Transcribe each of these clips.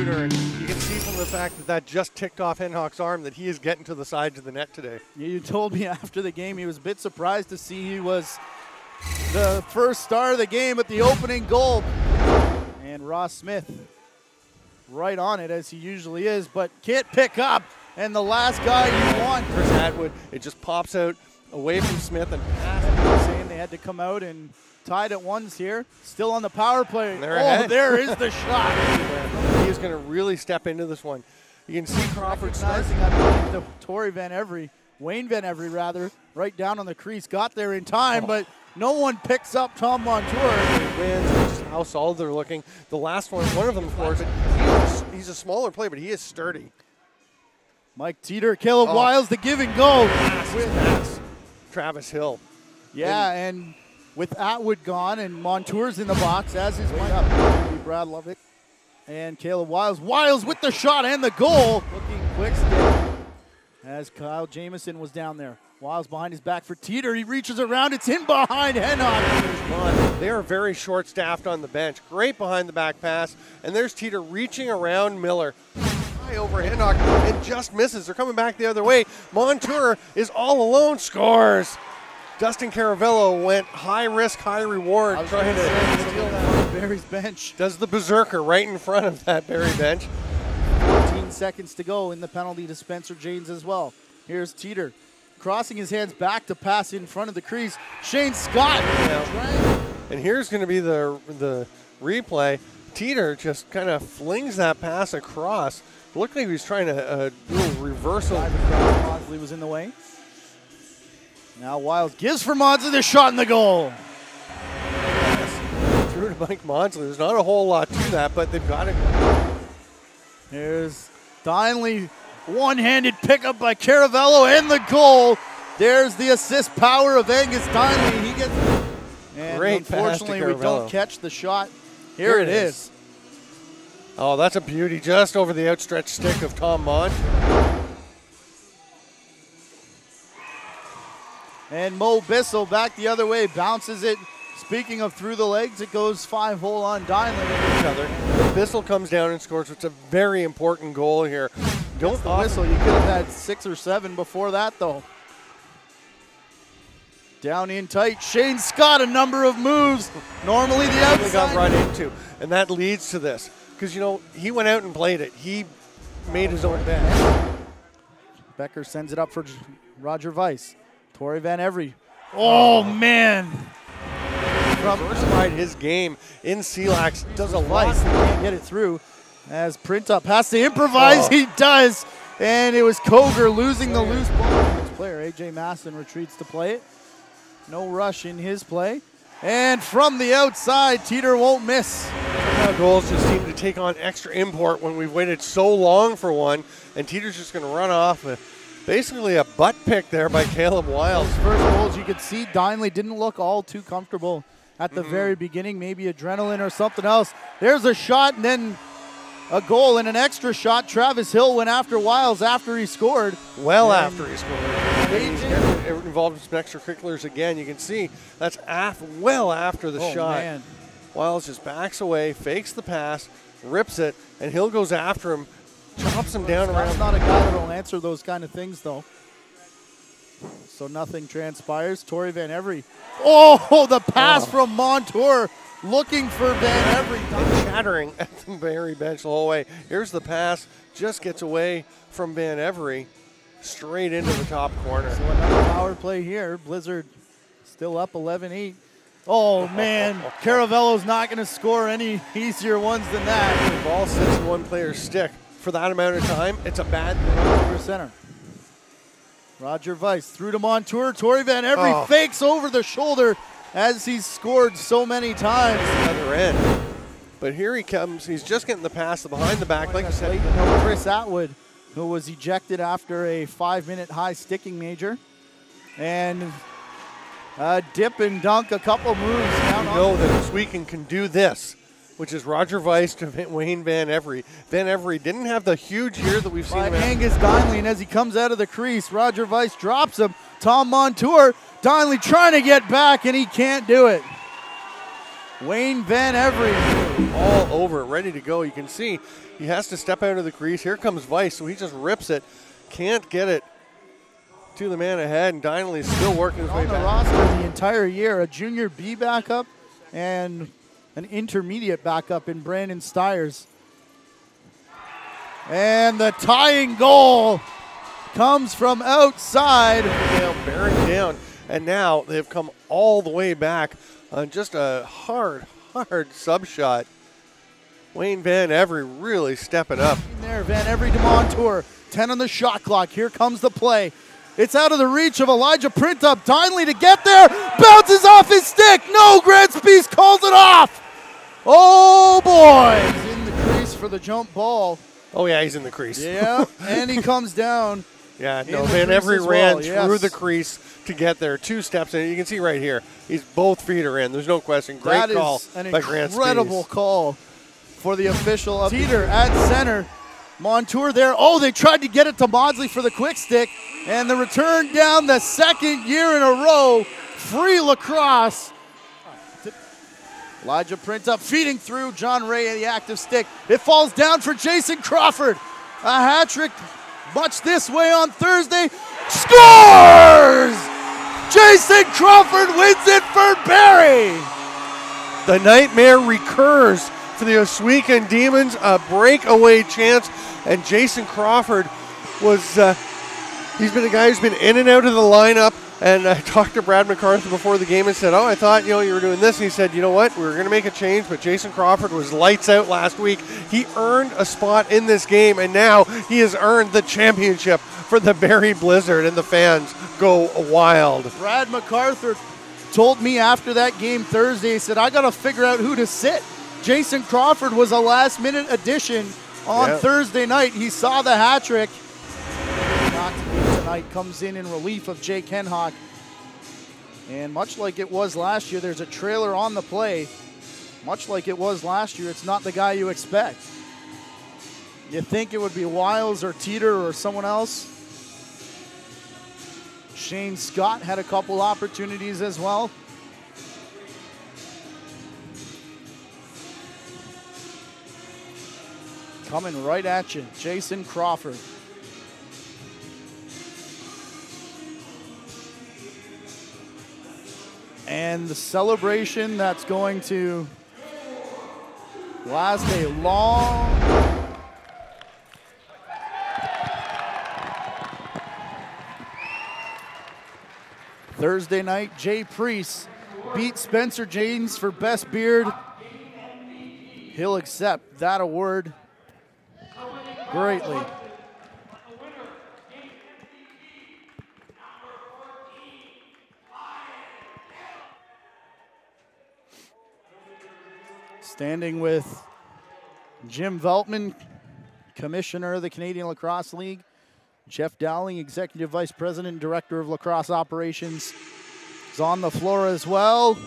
shooter, and you can see from the fact that that just ticked off Henhock's arm that he is getting to the sides of the net today. You told me after the game he was a bit surprised to see he was the first star of the game at the opening goal. And Ross Smith right on it as he usually is, but can't pick up. And the last guy you want, Chris Atwood, it just pops out away from Smith and passes. Saying they had to come out and tied at ones here. Still on the power play. There is the shot. He is going to really step into this one. You can see Crawford recognizing, I believe, Wayne Van Every rather, right down on the crease. Got there in time, but no one picks up Tom Montour. He wins. Just how solid they're looking. The last one of them, of course, he's a smaller player, but he is sturdy. Mike Teeter, Caleb Wiles, the give and go. Pass. Travis Hill. Yeah, and with Atwood gone and Montour's in the box, as is Mike Brad Lovick and Caleb Wiles. Wiles with the shot and the goal. Looking quick stick as Kyle Jamieson was down there. Wiles behind his back for Teeter. He reaches around. It's in behind Hennock. They are very short-staffed on the bench. Great behind-the-back pass. And there's Teeter reaching around Miller. High over Hennock and just misses. They're coming back the other way. Montour is all alone. Scores. Dustin Caravello went high risk, high reward, trying to steal that. Barrie's bench. Does the berserker right in front of that Barrie bench. 14 seconds to go in the penalty to Spencer Janes as well. Here's Teeter crossing his hands back to pass in front of the crease. Shane Scott. And here's going to be the replay. Teeter just kind of flings that pass across. It looked like he was trying to do a reversal. Maudsley was in the way. Now Wiles gives for Maudsley the shot in the goal. Through to Mike Maudsley. There's not a whole lot to that, but they've got it. There's Dinley. One-handed pickup by Caravello and the goal. There's the assist power of Angus Dinley. He gets and great. Unfortunately, we don't catch the shot. Here it is. Oh, that's a beauty just over the outstretched stick of Tom Mont. And Mo Bissell back the other way, bounces it. Speaking of through the legs, it goes 5-hole on Dinley. Bissell comes down and scores. It's a very important goal here. Don't whistle. You could have had 6 or 7 before that, though. Down in tight. Shane Scott, a number of moves. Normally the outside. Got run into, and that leads to this. Because, you know, he went out and played it. He made his own bet. Becker sends it up for Roger Weiss. Torrey Van Every. Oh, man. Diversified his game in CLAX. Does a lot. He can't get it through. As Printup has to improvise, he does. And it was Koger losing the loose ball. His player, A.J. Masson, retreats to play it. No rush in his play. And from the outside, Teeter won't miss. Goals just seem to take on extra import when we've waited so long for one. And Teeter's just going to run off basically a butt pick there by Caleb Wiles. First goals, you could see Dinley didn't look all too comfortable at the very beginning. Maybe adrenaline or something else. There's a shot and then a goal and an extra shot. Travis Hill went after Wiles after he scored. After he scored. It involved some extracurriculars again. You can see that's after the shot. Man. Wiles just backs away, fakes the pass, rips it, and Hill goes after him, chops him down around. That's not a guy that will answer those kind of things, though. So nothing transpires. Torrey Van Every. Oh, the pass from Montour looking for Van Every. And chattering at the Barrie bench the whole way. Here's the pass, just gets away from Van Every, straight into the top corner. So another power play here. Blizzard still up 11-8. Oh, man. Caravello's not going to score any easier ones than that. The ball sits in one player's stick for that amount of time. It's a bad over center. Roger Weiss through to Montour. Torrey Van Every fakes over the shoulder as he's scored so many times. The other end. But here he comes. He's just getting the pass behind the back. Like I said, Chris Atwood, who was ejected after a 5-minute high sticking major. And dip and dunk, a couple moves down. You know that Ohsweken can do this, which is Roger Weiss to Wayne Van Every. Van Every didn't have the huge year that we've seen. Angus Dinley, and as he comes out of the crease, Roger Weiss drops him. Tom Montour, Dinley trying to get back, and he can't do it. Wayne Van Every all over it, ready to go. You can see he has to step out of the crease. Here comes Weiss, so he just rips it. Can't get it to the man ahead, and Donnelly's still working his way back. On the roster the entire year, a junior B backup and an intermediate backup in Brandon Stiers. And the tying goal comes from outside. Bearing down, and now they've come all the way back on just a hard sub shot. Wayne Van Every really stepping up. In there, Van Every to Montour. 10 on the shot clock. Here comes the play. It's out of the reach of Elijah Printup. Donnelly to get there. Bounces off his stick. No, Grant Spees calls it off. Oh, boy. He's in the crease for the jump ball. Oh, yeah, he's in the crease. Yeah, and he comes down. Yeah, no, Van Every ran through the crease to get there. 2 steps in. You can see right here, both feet are in. There's no question. Great call by Grant Spees. Incredible call for the official. Teeter at center. Montour there. Oh, they tried to get it to Maudsley for the quick stick. And the return down the second year in a row. Free lacrosse. Elijah Printup feeding through John Ray at the active stick. It falls down for Jason Crawford. A hat trick much this way on Thursday. Scores! Jason Crawford wins it for Barrie. The nightmare recurs for the Ohsweken Demons. A breakaway chance, and Jason Crawford was, he's been a guy who's been in and out of the lineup. And I talked to Brad MacArthur before the game and said, I thought, you were doing this. And he said, you know what, we were going to make a change, but Jason Crawford was lights out last week. He earned a spot in this game, and now he has earned the championship for the Barrie Blizzard, and the fans go wild. Brad MacArthur told me after that game Thursday, he said, I got to figure out who to sit. Jason Crawford was a last-minute addition on Thursday night. He saw the hat trick. Not to be tonight, comes in relief of Jake Henhock. And much like it was last year, there's a trailer on the play. Much like it was last year, it's not the guy you expect. You think it would be Wiles or Teeter or someone else. Shane Scott had a couple opportunities as well. Coming right at you, Jason Crawford. And the celebration that's going to last a long Thursday night. Jay Priest beat Spencer James for Best Beard. He'll accept that award greatly. Standing with Jim Veltman, Commissioner of the Canadian Lacrosse League. Jeff Dowling, Executive Vice President and Director of Lacrosse Operations, is on the floor as well.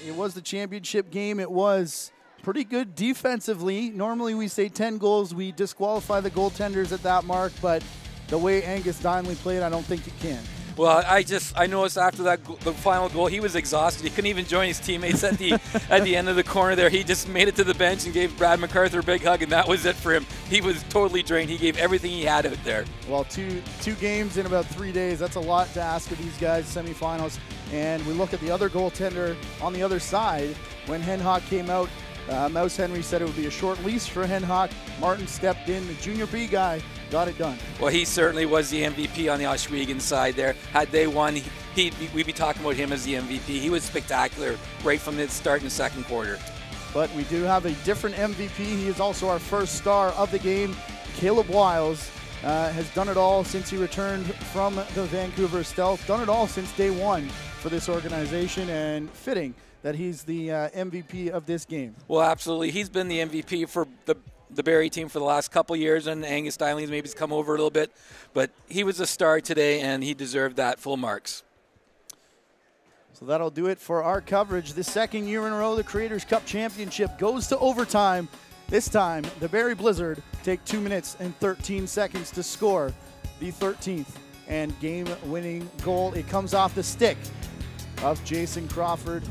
It was the championship game. It was pretty good defensively. Normally we say 10 goals. We disqualify the goaltenders at that mark, but the way Angus Donnelly played, I don't think you can. Well, I noticed after that the final goal, he was exhausted. He couldn't even join his teammates at the end of the corner there. He just made it to the bench and gave Brad MacArthur a big hug, and that was it for him. He was totally drained. He gave everything he had out there. Well, two games in about 3 days, that's a lot to ask of these guys, semifinals. And we look at the other goaltender on the other side. When Henhock came out, Mouse Henry said it would be a short lease for Henhock. Martin stepped in, the junior B guy, got it done. Well, he certainly was the MVP on the Ohsweken side there. Had they won, we'd be talking about him as the MVP. He was spectacular right from the start in the second quarter. But we do have a different MVP. He is also our first star of the game. Caleb Wiles has done it all since he returned from the Vancouver Stealth. Done it all since day one for this organization, and fitting that he's the MVP of this game. Well, absolutely. He's been the MVP for the Barrie team for the last couple years, and Angus Donnelly's maybe come over a little bit, but he was a star today, and he deserved that full marks. So that'll do it for our coverage. The second year in a row, the Creators Cup Championship goes to overtime. This time, the Barrie Blizzard take 2 minutes and 13 seconds to score the 13th and game-winning goal. It comes off the stick of Jason Crawford.